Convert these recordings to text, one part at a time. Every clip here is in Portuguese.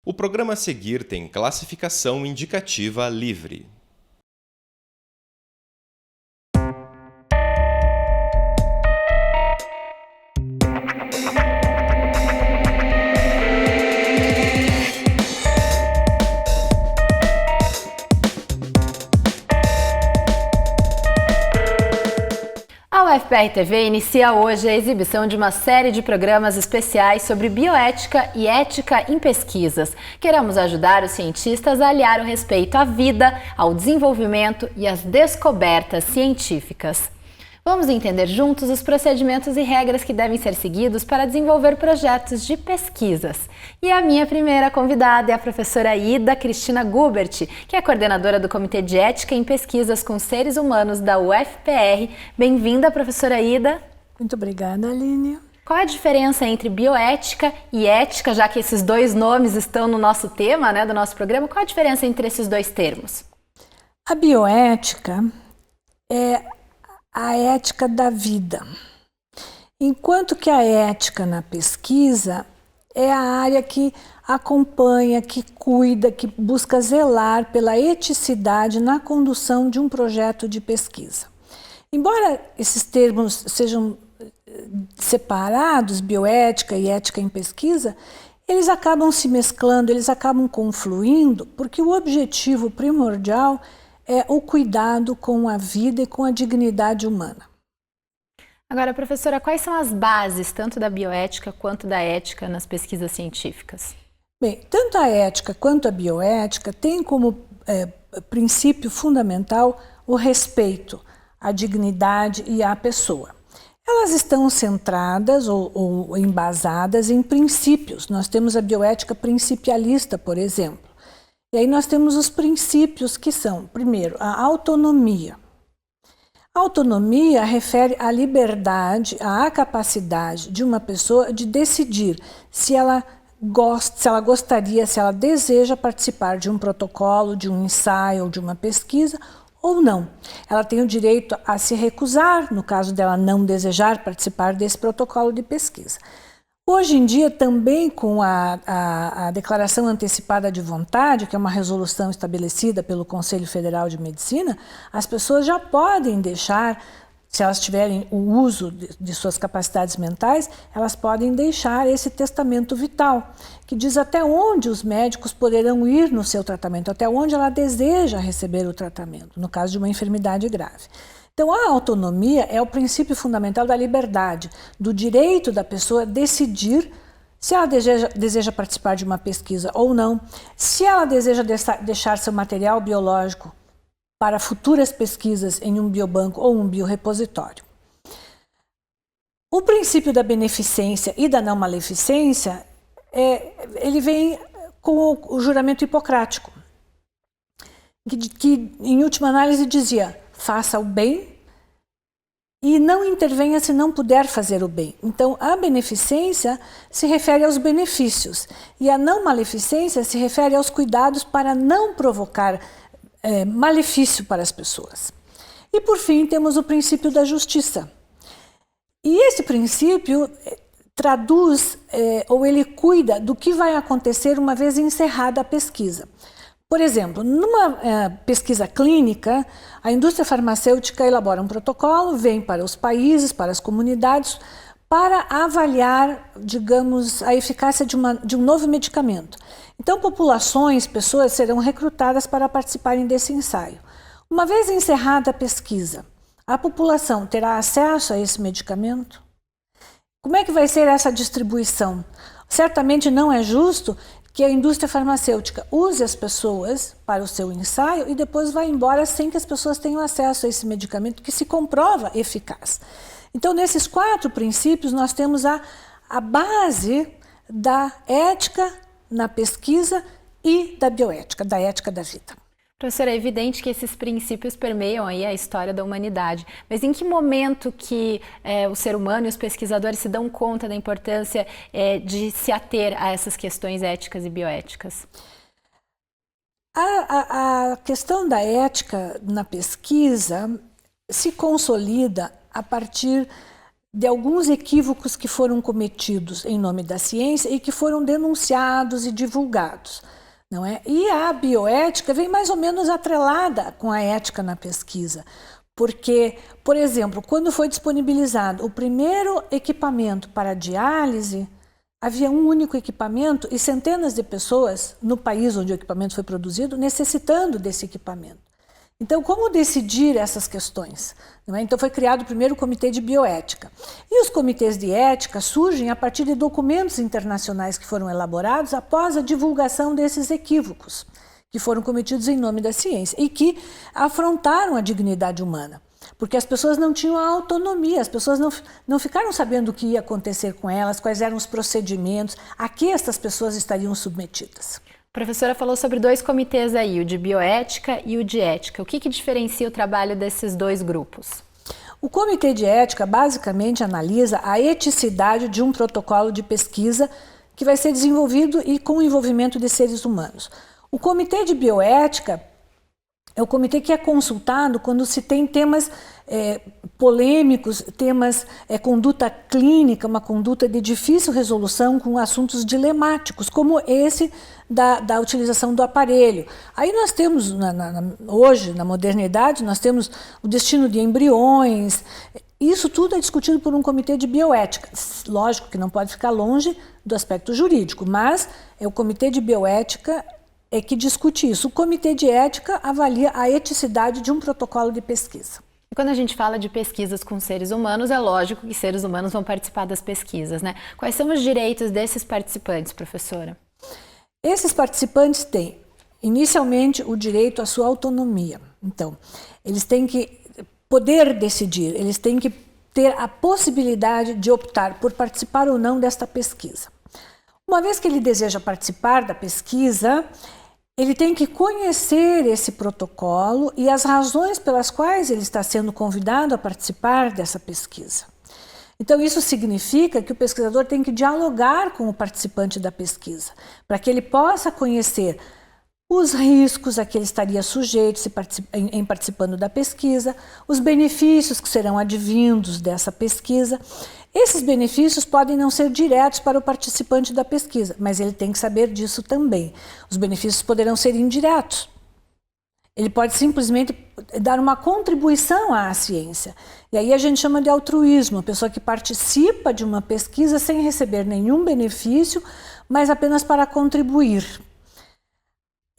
O programa a seguir tem classificação indicativa livre. A UFPR-TV inicia hoje a exibição de uma série de programas especiais sobre bioética e ética em pesquisas. Queremos ajudar os cientistas a aliar o respeito à vida, ao desenvolvimento e às descobertas científicas. Vamos entender juntos os procedimentos e regras que devem ser seguidos para desenvolver projetos de pesquisas. E a minha primeira convidada é a professora Ida Cristina Gubert, que é coordenadora do Comitê de Ética em Pesquisas com Seres Humanos da UFPR. Bem-vinda, professora Ida. Muito obrigada, Aline. Qual é a diferença entre bioética e ética, já que esses dois nomes estão no nosso tema, do nosso programa? Qual a diferença entre esses dois termos? A bioética é a ética da vida, enquanto que a ética na pesquisa é a área que acompanha, que cuida, que busca zelar pela eticidade na condução de um projeto de pesquisa. Embora esses termos sejam separados, bioética e ética em pesquisa, eles acabam se mesclando, eles acabam confluindo, porque o objetivo primordial é o cuidado com a vida e com a dignidade humana. Agora, professora, quais são as bases tanto da bioética quanto da ética nas pesquisas científicas? Bem, tanto a ética quanto a bioética têm como princípio fundamental o respeito à dignidade e à pessoa. Elas estão centradas ou embasadas em princípios. Nós temos a bioética principialista, por exemplo. E aí nós temos os princípios que são, primeiro, a autonomia. A autonomia refere à liberdade, à capacidade de uma pessoa de decidir se ela gostaria, se ela deseja participar de um protocolo, de um ensaio ou de uma pesquisa ou não. Ela tem o direito a se recusar, no caso dela não desejar participar desse protocolo de pesquisa. Hoje em dia, também com a Declaração Antecipada de Vontade, que é uma resolução estabelecida pelo Conselho Federal de Medicina, as pessoas já podem deixar, se elas tiverem o uso de suas capacidades mentais, elas podem deixar esse testamento vital, que diz até onde os médicos poderão ir no seu tratamento, até onde ela deseja receber o tratamento, no caso de uma enfermidade grave. Então, a autonomia é o princípio fundamental da liberdade, do direito da pessoa decidir se ela deseja participar de uma pesquisa ou não, se ela deseja deixar seu material biológico para futuras pesquisas em um biobanco ou um biorepositório. O princípio da beneficência e da não maleficência, ele vem com o juramento hipocrático, que em última análise dizia: faça o bem e não intervenha se não puder fazer o bem. Então, a beneficência se refere aos benefícios e a não maleficência se refere aos cuidados para não provocar malefício para as pessoas. E, por fim, temos o princípio da justiça. E esse princípio traduz ou ele cuida do que vai acontecer uma vez encerrada a pesquisa. Por exemplo, numa pesquisa clínica, a indústria farmacêutica elabora um protocolo, vem para os países, para as comunidades, para avaliar, digamos, a eficácia de um novo medicamento. Então, populações, pessoas serão recrutadas para participarem desse ensaio. Uma vez encerrada a pesquisa, a população terá acesso a esse medicamento? Como é que vai ser essa distribuição? Certamente não é justo que a indústria farmacêutica use as pessoas para o seu ensaio e depois vá embora sem que as pessoas tenham acesso a esse medicamento que se comprova eficaz. Então, nesses 4 princípios, nós temos a base da ética na pesquisa e da bioética, da ética da vida. Professora, é evidente que esses princípios permeiam aí a história da humanidade, mas em que momento que o ser humano e os pesquisadores se dão conta da importância de se ater a essas questões éticas e bioéticas? A questão da ética na pesquisa se consolida a partir de alguns equívocos que foram cometidos em nome da ciência e que foram denunciados e divulgados, não é? E a bioética vem mais ou menos atrelada com a ética na pesquisa, porque, por exemplo, quando foi disponibilizado o primeiro equipamento para diálise, havia um único equipamento e centenas de pessoas no país onde o equipamento foi produzido necessitando desse equipamento. Então, como decidir essas questões? Não é? Então, foi criado o primeiro comitê de bioética. E os comitês de ética surgem a partir de documentos internacionais que foram elaborados após a divulgação desses equívocos, que foram cometidos em nome da ciência e que afrontaram a dignidade humana. Porque as pessoas não tinham a autonomia, as pessoas não ficaram sabendo o que ia acontecer com elas, quais eram os procedimentos, a que essas pessoas estariam submetidas. A professora falou sobre 2 comitês aí, o de bioética e o de ética. O que diferencia o trabalho desses 2 grupos? O comitê de ética basicamente analisa a eticidade de um protocolo de pesquisa que vai ser desenvolvido e com o envolvimento de seres humanos. O comitê de bioética é o comitê que é consultado quando se tem temas polêmicos, temas conduta clínica, uma conduta de difícil resolução com assuntos dilemáticos, como esse da utilização do aparelho. Aí nós temos, hoje, na modernidade, nós temos o destino de embriões. Isso tudo é discutido por um comitê de bioética. Lógico que não pode ficar longe do aspecto jurídico, mas é o comitê de bioética que discute isso. O comitê de ética avalia a eticidade de um protocolo de pesquisa. Quando a gente fala de pesquisas com seres humanos, é lógico que seres humanos vão participar das pesquisas, né? Quais são os direitos desses participantes, professora? Esses participantes têm, inicialmente, o direito à sua autonomia. Então, eles têm que poder decidir, eles têm que ter a possibilidade de optar por participar ou não desta pesquisa. Uma vez que ele deseja participar da pesquisa, ele tem que conhecer esse protocolo e as razões pelas quais ele está sendo convidado a participar dessa pesquisa. Então, isso significa que o pesquisador tem que dialogar com o participante da pesquisa, para que ele possa conhecer os riscos a que ele estaria sujeito em participando da pesquisa, os benefícios que serão advindos dessa pesquisa. Esses benefícios podem não ser diretos para o participante da pesquisa, mas ele tem que saber disso também. Os benefícios poderão ser indiretos. Ele pode simplesmente dar uma contribuição à ciência. E aí a gente chama de altruísmo, a pessoa que participa de uma pesquisa sem receber nenhum benefício, mas apenas para contribuir.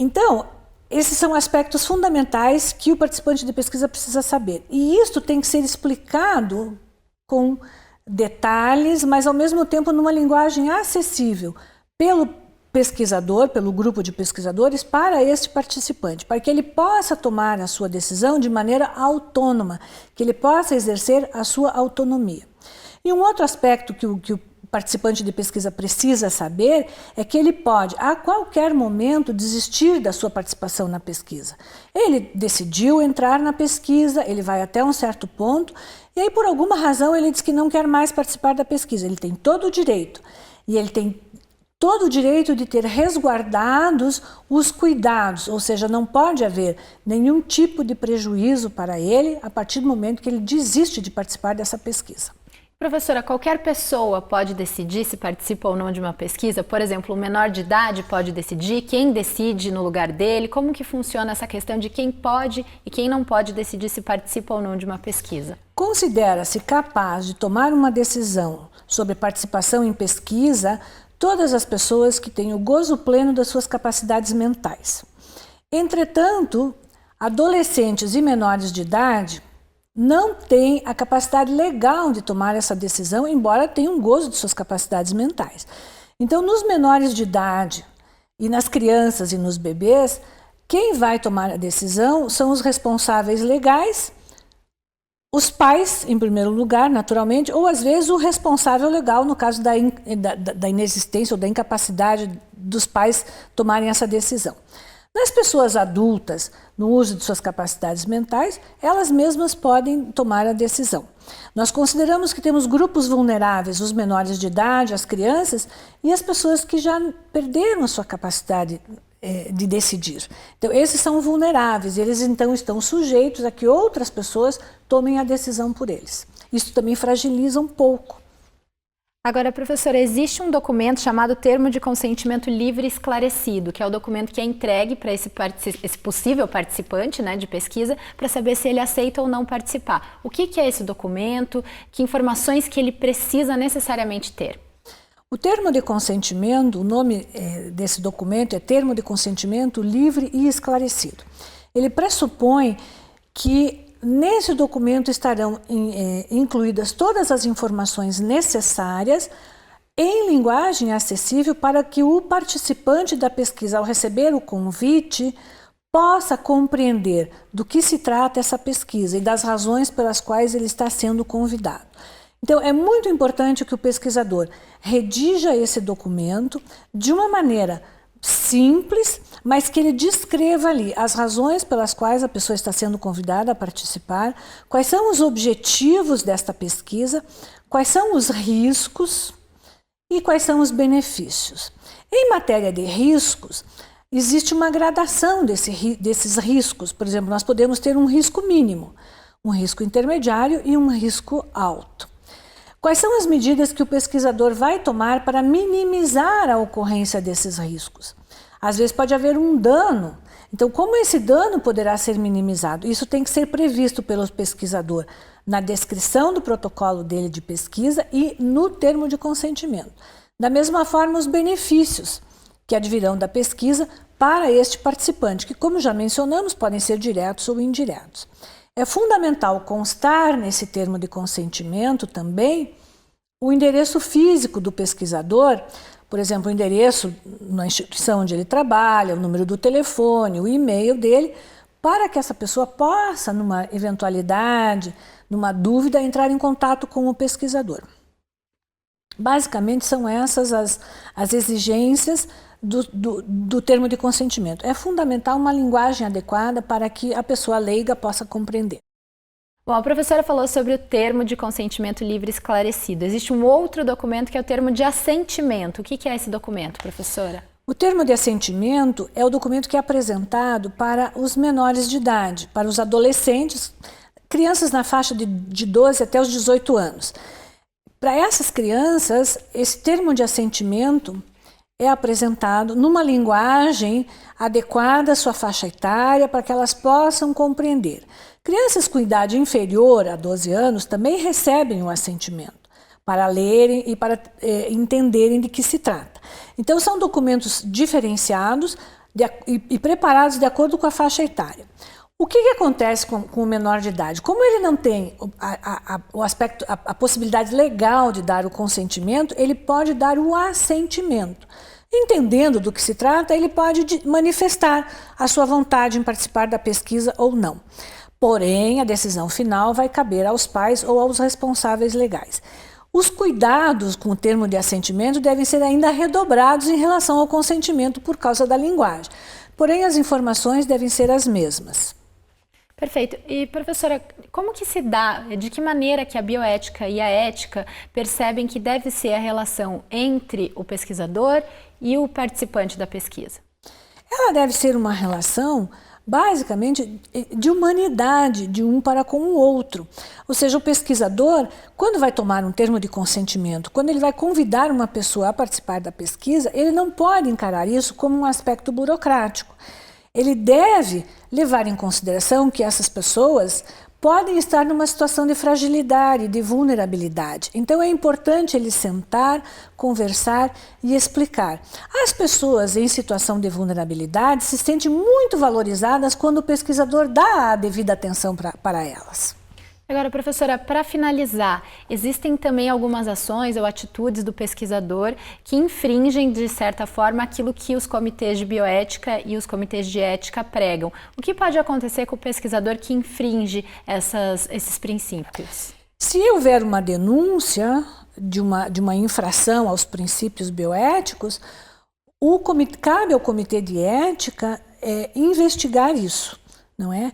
Então, esses são aspectos fundamentais que o participante de pesquisa precisa saber. E isto tem que ser explicado com detalhes, mas ao mesmo tempo numa linguagem acessível pelo pesquisador, pelo grupo de pesquisadores, para este participante, para que ele possa tomar a sua decisão de maneira autônoma, que ele possa exercer a sua autonomia. E um outro aspecto que o participante de pesquisa precisa saber é que ele pode, a qualquer momento, desistir da sua participação na pesquisa. Ele decidiu entrar na pesquisa, ele vai até um certo ponto, e aí por alguma razão ele diz que não quer mais participar da pesquisa. Ele tem todo o direito, e ele tem todo o direito de ter resguardados os cuidados, ou seja, não pode haver nenhum tipo de prejuízo para ele a partir do momento que ele desiste de participar dessa pesquisa. Professora, qualquer pessoa pode decidir se participa ou não de uma pesquisa? Por exemplo, o menor de idade pode decidir? Quem decide no lugar dele? Como que funciona essa questão de quem pode e quem não pode decidir se participa ou não de uma pesquisa? Considera-se capaz de tomar uma decisão sobre participação em pesquisa todas as pessoas que têm o gozo pleno das suas capacidades mentais. Entretanto, adolescentes e menores de idade não têm a capacidade legal de tomar essa decisão, embora tenham gozo de suas capacidades mentais. Então, nos menores de idade e nas crianças e nos bebês, quem vai tomar a decisão são os responsáveis legais, os pais, em primeiro lugar, naturalmente, ou às vezes o responsável legal, no caso da inexistência ou da incapacidade dos pais tomarem essa decisão. Nas pessoas adultas, no uso de suas capacidades mentais, elas mesmas podem tomar a decisão. Nós consideramos que temos grupos vulneráveis, os menores de idade, as crianças e as pessoas que já perderam a sua capacidade de decidir. Então, esses são vulneráveis, eles então estão sujeitos a que outras pessoas tomem a decisão por eles. Isso também fragiliza um pouco. Agora, professora, existe um documento chamado Termo de Consentimento Livre e Esclarecido, que é o documento que é entregue para esse possível participante, né, de pesquisa, para saber se ele aceita ou não participar. O que é esse documento? Que informações que ele precisa necessariamente ter? O termo de consentimento, o nome desse documento é Termo de Consentimento Livre e Esclarecido. Ele pressupõe que nesse documento estarão incluídas todas as informações necessárias em linguagem acessível para que o participante da pesquisa, ao receber o convite, possa compreender do que se trata essa pesquisa e das razões pelas quais ele está sendo convidado. Então, é muito importante que o pesquisador redija esse documento de uma maneira simples, mas que ele descreva ali as razões pelas quais a pessoa está sendo convidada a participar, quais são os objetivos desta pesquisa, quais são os riscos e quais são os benefícios. Em matéria de riscos, existe uma gradação desses riscos. Por exemplo, nós podemos ter um risco mínimo, um risco intermediário e um risco alto. Quais são as medidas que o pesquisador vai tomar para minimizar a ocorrência desses riscos? Às vezes pode haver um dano. Então, como esse dano poderá ser minimizado? Isso tem que ser previsto pelo pesquisador na descrição do protocolo dele de pesquisa e no termo de consentimento. Da mesma forma, os benefícios que advirão da pesquisa para este participante, que, como já mencionamos, podem ser diretos ou indiretos. É fundamental constar nesse termo de consentimento também o endereço físico do pesquisador, por exemplo, o endereço na instituição onde ele trabalha, o número do telefone, o e-mail dele, para que essa pessoa possa, numa eventualidade, numa dúvida, entrar em contato com o pesquisador. Basicamente, são essas as exigências do termo de consentimento. É fundamental uma linguagem adequada para que a pessoa leiga possa compreender. Bom, a professora falou sobre o termo de consentimento livre e esclarecido. Existe um outro documento que é o termo de assentimento. O que é esse documento, professora? O termo de assentimento é o documento que é apresentado para os menores de idade, para os adolescentes, crianças na faixa de 12 até os 18 anos. Para essas crianças, esse termo de assentimento é apresentado numa linguagem adequada à sua faixa etária para que elas possam compreender. Crianças com idade inferior a 12 anos também recebem o assentimento para lerem e para entenderem de que se trata. Então, são documentos diferenciados e preparados de acordo com a faixa etária. O que acontece com o menor de idade? Como ele não tem a possibilidade legal de dar o consentimento, ele pode dar o assentimento. Entendendo do que se trata, ele pode manifestar a sua vontade em participar da pesquisa ou não. Porém, a decisão final vai caber aos pais ou aos responsáveis legais. Os cuidados com o termo de assentimento devem ser ainda redobrados em relação ao consentimento por causa da linguagem. Porém, as informações devem ser as mesmas. Perfeito. E, professora, como que se dá, de que maneira que a bioética e a ética percebem que deve ser a relação entre o pesquisador e o participante da pesquisa? Ela deve ser uma relação, basicamente, de humanidade, de um para com o outro. Ou seja, o pesquisador, quando vai tomar um termo de consentimento, quando ele vai convidar uma pessoa a participar da pesquisa, ele não pode encarar isso como um aspecto burocrático. Ele deve levar em consideração que essas pessoas podem estar numa situação de fragilidade, de vulnerabilidade. Então é importante ele sentar, conversar e explicar. As pessoas em situação de vulnerabilidade se sentem muito valorizadas quando o pesquisador dá a devida atenção para elas. Agora, professora, para finalizar, existem também algumas ações ou atitudes do pesquisador que infringem, de certa forma, aquilo que os comitês de bioética e os comitês de ética pregam. O que pode acontecer com o pesquisador que infringe esses princípios? Se houver uma denúncia de uma infração aos princípios bioéticos, cabe ao comitê de ética investigar isso, não é?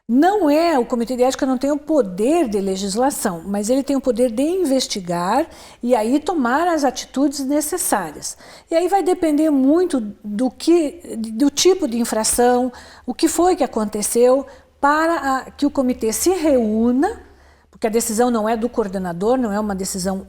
O Comitê de Ética não tem o poder de legislação, mas ele tem o poder de investigar e aí tomar as atitudes necessárias. E aí vai depender muito do tipo de infração, o que foi que aconteceu, para que o comitê se reúna, porque a decisão não é do coordenador, não é uma decisão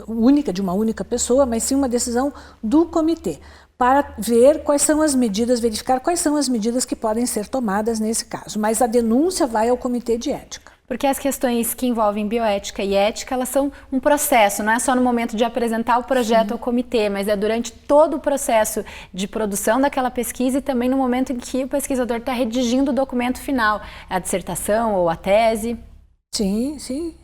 única de uma única pessoa, mas sim uma decisão do comitê, para ver quais são as medidas, verificar quais são as medidas que podem ser tomadas nesse caso. Mas a denúncia vai ao Comitê de Ética. Porque as questões que envolvem bioética e ética, elas são um processo, não é só no momento de apresentar o projeto ao comitê, mas é durante todo o processo de produção daquela pesquisa e também no momento em que o pesquisador está redigindo o documento final, a dissertação ou a tese. Sim,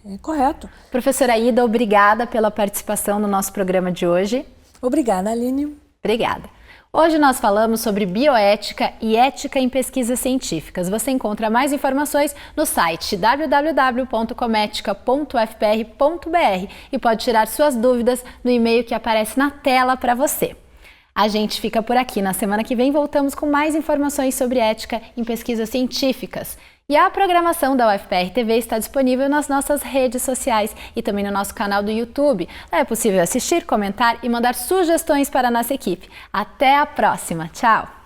é correto. Professora Ida, obrigada pela participação no nosso programa de hoje. Obrigada, Aline. Obrigada. Hoje nós falamos sobre bioética e ética em pesquisas científicas. Você encontra mais informações no site www.cometica.ufpr.br e pode tirar suas dúvidas no e-mail que aparece na tela para você. A gente fica por aqui. Na semana que vem voltamos com mais informações sobre ética em pesquisas científicas. E a programação da UFPR TV está disponível nas nossas redes sociais e também no nosso canal do YouTube. Lá é possível assistir, comentar e mandar sugestões para a nossa equipe. Até a próxima. Tchau!